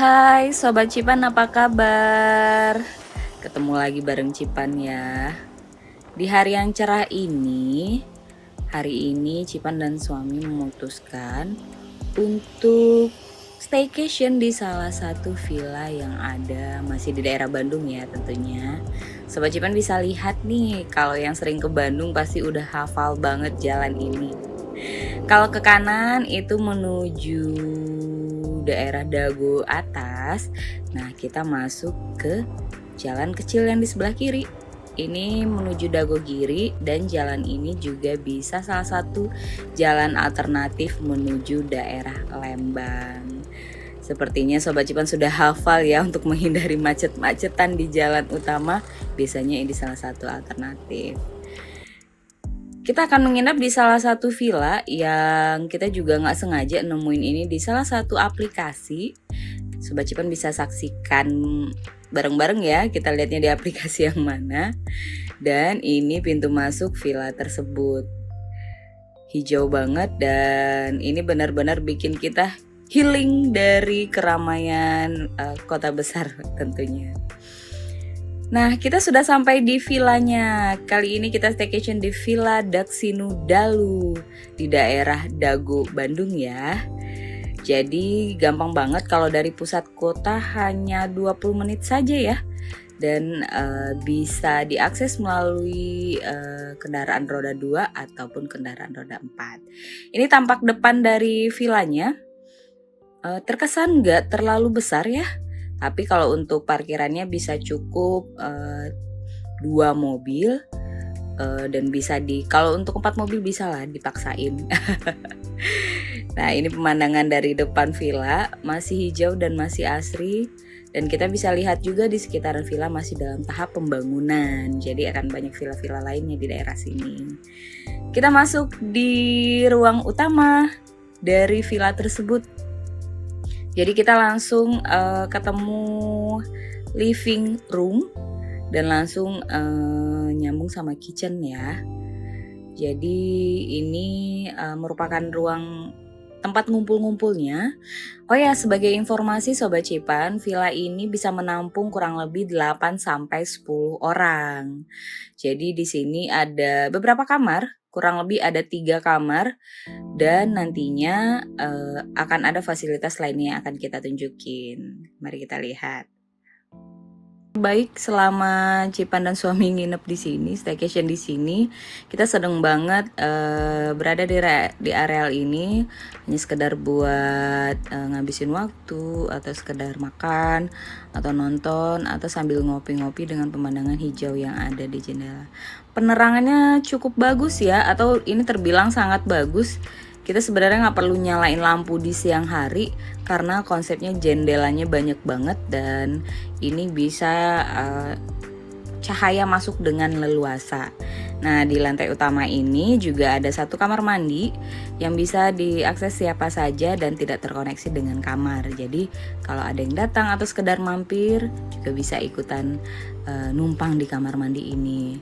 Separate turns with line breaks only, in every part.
Hai Sobat Cipan, apa kabar? Ketemu lagi bareng Cipan ya. Di hari yang cerah ini, hari ini Cipan dan suami memutuskan untuk staycation di salah satu villa yang ada masih di daerah Bandung ya tentunya. Sobat Cipan bisa lihat nih, kalau yang sering ke Bandung pasti udah hafal banget jalan ini. Kalau ke kanan itu menuju daerah Dago atas. Nah, kita masuk ke jalan kecil yang di sebelah kiri. Ini menuju Dago Giri, dan jalan ini juga bisa salah satu jalan alternatif menuju daerah Lembang. Sepertinya Sobat Cipan sudah hafal ya untuk menghindari macet-macetan di jalan utama. Biasanya ini salah satu alternatif. Kita akan menginap di salah satu villa yang kita juga nggak sengaja nemuin ini di salah satu aplikasi. Sobat Cipan bisa saksikan bareng-bareng ya, kita lihatnya di aplikasi yang mana. Dan ini pintu masuk villa tersebut. Hijau banget dan ini benar-benar bikin kita healing dari keramaian kota besar tentunya. Nah, kita sudah sampai di villanya. Kali ini kita staycation di Villa Daksinu Dalu di daerah Dago, Bandung ya. Jadi gampang banget, kalau dari pusat kota hanya 20 menit saja ya. Dan bisa diakses melalui kendaraan roda 2 ataupun kendaraan roda 4. Ini tampak depan dari villanya. Terkesan nggak terlalu besar ya. Tapi kalau untuk parkirannya bisa cukup 2 mobil dan bisa kalau untuk 4 mobil bisa lah dipaksain. Nah, ini pemandangan dari depan villa, masih hijau dan masih asri, dan kita bisa lihat juga di sekitaran villa masih dalam tahap pembangunan. Jadi akan banyak villa-villa lainnya di daerah sini. Kita masuk di ruang utama dari villa tersebut. Jadi kita langsung ketemu living room dan langsung nyambung sama kitchen ya. Jadi ini merupakan ruang tempat ngumpul-ngumpulnya. Oh ya, sebagai informasi Sobat Cipan, villa ini bisa menampung kurang lebih 8-10 orang. Jadi di sini ada beberapa kamar, kurang lebih ada 3 kamar. Dan nantinya akan ada fasilitas lainnya yang akan kita tunjukin. Mari kita lihat. Baik, selama Cipan dan suami nginep di sini, staycation di sini, kita sedang banget berada di areal ini hanya sekedar buat ngabisin waktu, atau sekedar makan atau nonton, atau sambil ngopi-ngopi dengan pemandangan hijau yang ada di jendela. Penerangannya cukup bagus ya, atau ini terbilang sangat bagus. Kita sebenarnya nggak perlu nyalain lampu di siang hari karena konsepnya jendelanya banyak banget dan ini bisa cahaya masuk dengan leluasa. Nah, di lantai utama ini juga ada 1 kamar mandi yang bisa diakses siapa saja dan tidak terkoneksi dengan kamar. Jadi kalau ada yang datang atau sekedar mampir juga bisa ikutan numpang di kamar mandi ini.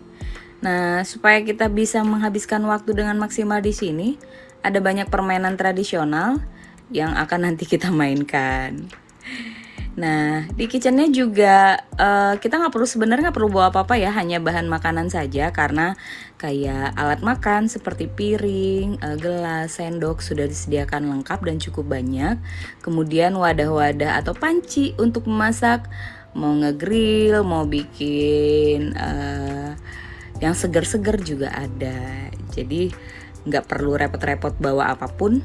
Nah, supaya kita bisa menghabiskan waktu dengan maksimal di sini, ada banyak permainan tradisional yang akan nanti kita mainkan. Nah, di kitchennya juga kita sebenarnya nggak perlu bawa apa-apa ya, hanya bahan makanan saja karena kayak alat makan seperti piring, gelas, sendok sudah disediakan lengkap dan cukup banyak. Kemudian wadah-wadah atau panci untuk memasak, mau ngegrill, mau bikin yang seger-seger juga ada. Jadi nggak perlu repot-repot bawa apapun,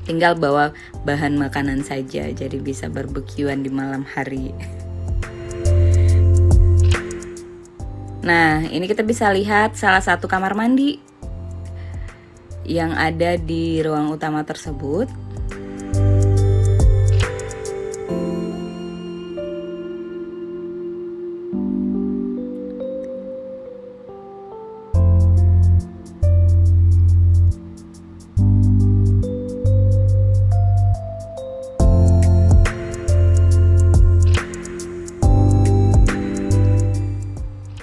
tinggal bawa bahan makanan saja, jadi bisa barbekyuan di malam hari. Nah, ini kita bisa lihat salah satu kamar mandi yang ada di ruang utama tersebut.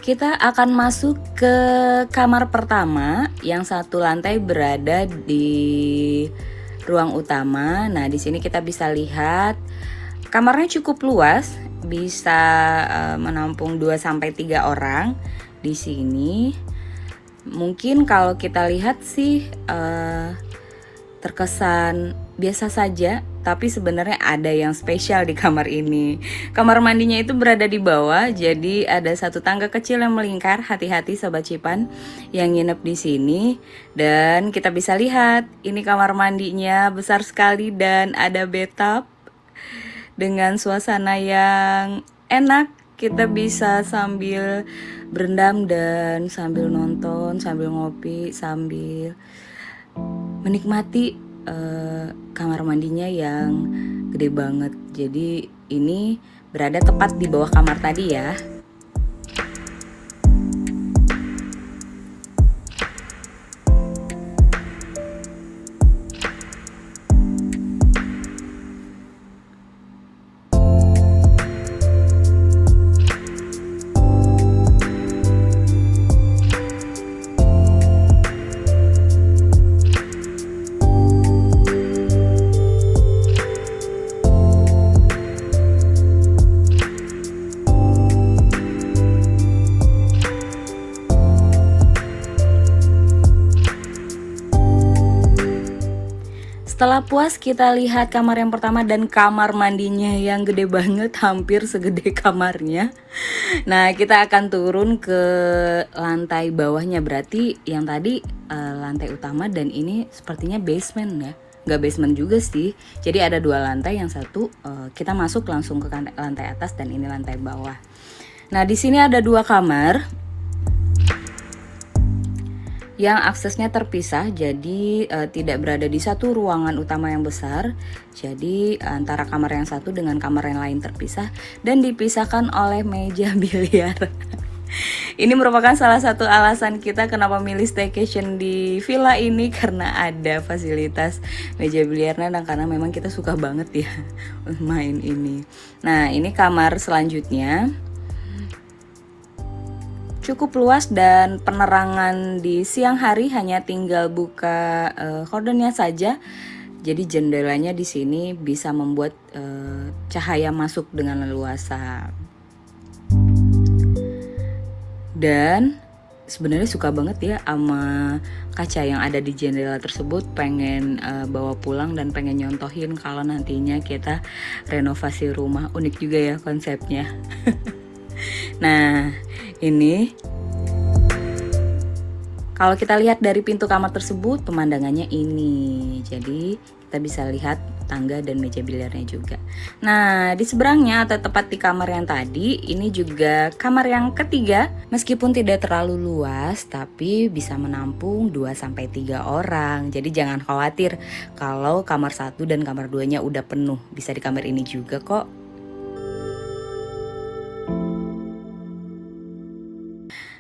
Kita akan masuk ke kamar pertama yang 1 lantai berada di ruang utama. Nah, di sini kita bisa lihat Kamarnya cukup luas, bisa menampung 2-3 orang di sini. Mungkin kalau kita lihat sih terkesan biasa saja, tapi sebenarnya ada yang spesial di kamar ini. Kamar mandinya itu berada di bawah, jadi ada satu tangga kecil yang melingkar. Hati-hati Sobat Cipan yang nginep di sini. Dan kita bisa lihat, ini kamar mandinya besar sekali dan ada bathtub dengan suasana yang enak. Kita bisa sambil berendam dan sambil nonton, sambil ngopi, sambil menikmati kamar mandinya yang gede banget. Jadi ini berada tepat di bawah kamar tadi ya. Setelah puas kita lihat kamar yang pertama dan kamar mandinya yang gede banget, hampir segede kamarnya. Nah, kita akan turun ke lantai bawahnya, berarti yang tadi lantai utama dan ini sepertinya basement ya. Nggak basement juga sih, jadi ada 2 lantai, yang satu kita masuk langsung ke lantai atas dan ini lantai bawah. Nah, di sini ada 2 kamar yang aksesnya terpisah, jadi tidak berada di satu ruangan utama yang besar. Jadi antara kamar yang satu dengan kamar yang lain terpisah dan dipisahkan oleh meja biliar. Ini merupakan salah satu alasan kita kenapa milih staycation di villa ini, karena ada fasilitas meja biliarnya dan karena memang kita suka banget ya main ini. Nah, ini kamar selanjutnya. Cukup luas dan penerangan di siang hari hanya tinggal buka hordennya saja. Jadi jendelanya di sini bisa membuat cahaya masuk dengan leluasa. Dan sebenarnya suka banget ya sama kaca yang ada di jendela tersebut. Pengen bawa pulang dan pengen nyontohin kalau nantinya kita renovasi rumah. Unik juga ya konsepnya. Nah, ini kalau kita lihat dari pintu kamar tersebut, pemandangannya ini. Jadi kita bisa lihat tangga dan meja biliarnya juga. Nah, di seberangnya atau tepat di kamar yang tadi, ini juga kamar yang ketiga. Meskipun tidak terlalu luas, tapi bisa menampung 2-3 orang. Jadi jangan khawatir kalau kamar 1 dan kamar 2-nya udah penuh. Bisa di kamar ini juga kok.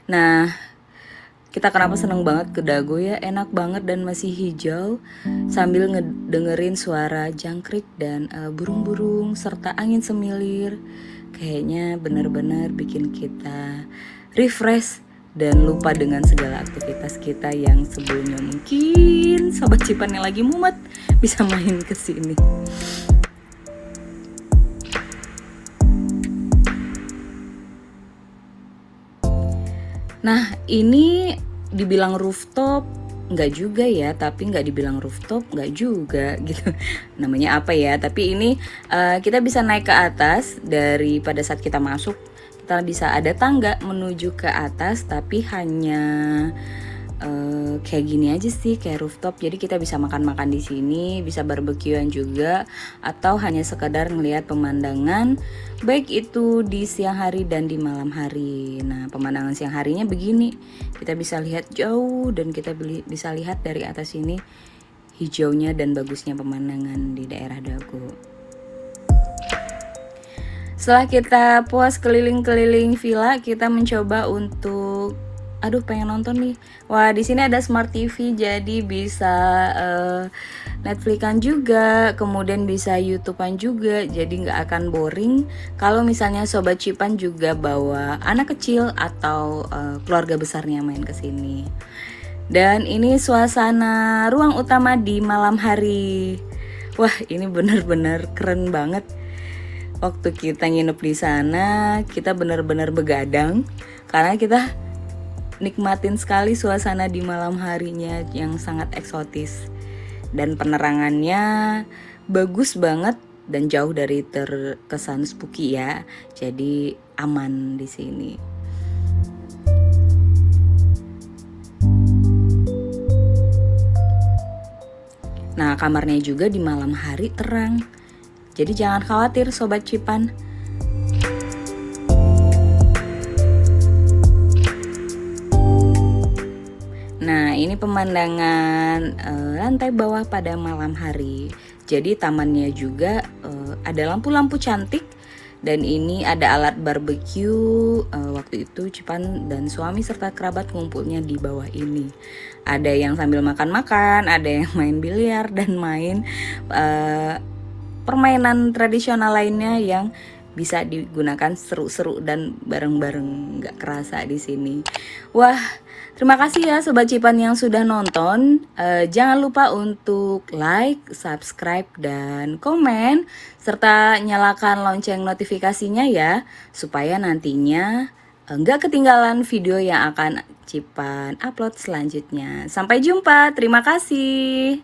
Nah, kita kenapa seneng banget ke Dago ya, enak banget dan masih hijau sambil ngedengerin suara jangkrik dan burung-burung serta angin semilir. Kayaknya benar-benar bikin kita refresh dan lupa dengan segala aktivitas kita yang sebelumnya. Mungkin Sobat Cipan yang lagi mumet bisa main ke sini. Nah, ini dibilang rooftop nggak juga ya, tapi nggak dibilang rooftop nggak juga gitu. Namanya apa ya? Tapi ini kita bisa naik ke atas. Dari pada saat kita masuk, kita bisa ada tangga menuju ke atas, tapi hanya kayak gini aja sih, kayak rooftop. Jadi kita bisa makan-makan di sini, bisa barbekyuan juga, atau hanya sekedar ngelihat pemandangan, baik itu di siang hari dan di malam hari. Nah, pemandangan siang harinya begini, kita bisa lihat jauh dan kita bisa lihat dari atas ini hijaunya dan bagusnya pemandangan di daerah Dago. Setelah kita puas keliling-keliling villa, kita mencoba untuk pengen nonton nih. Wah, di sini ada Smart TV, jadi bisa Netflixan juga, kemudian bisa YouTubean juga. Jadi nggak akan boring kalau misalnya Sobat Cipan juga bawa anak kecil atau keluarga besarnya main ke sini. Dan ini suasana ruang utama di malam hari. Wah, ini benar-benar keren banget. Waktu kita nginep di sana, kita benar-benar begadang karena kita nikmatin sekali suasana di malam harinya yang sangat eksotis. Dan penerangannya bagus banget dan jauh dari terkesan spooky ya. Jadi aman di sini. Nah, kamarnya juga di malam hari terang. Jadi jangan khawatir Sobat Cipan. Nah, ini pemandangan lantai bawah pada malam hari. Jadi tamannya juga ada lampu-lampu cantik. Dan ini ada alat barbeque. Waktu itu Cipan dan suami serta kerabat ngumpulnya di bawah ini. Ada yang sambil makan-makan, ada yang main biliar dan main permainan tradisional lainnya yang bisa digunakan seru-seru dan bareng-bareng, nggak kerasa di sini. Wah, terima kasih ya Sobat Cipan yang sudah nonton. Jangan lupa untuk like, subscribe, dan komen, serta nyalakan lonceng notifikasinya ya, supaya nantinya nggak ketinggalan video yang akan Cipan upload selanjutnya. Sampai jumpa, terima kasih.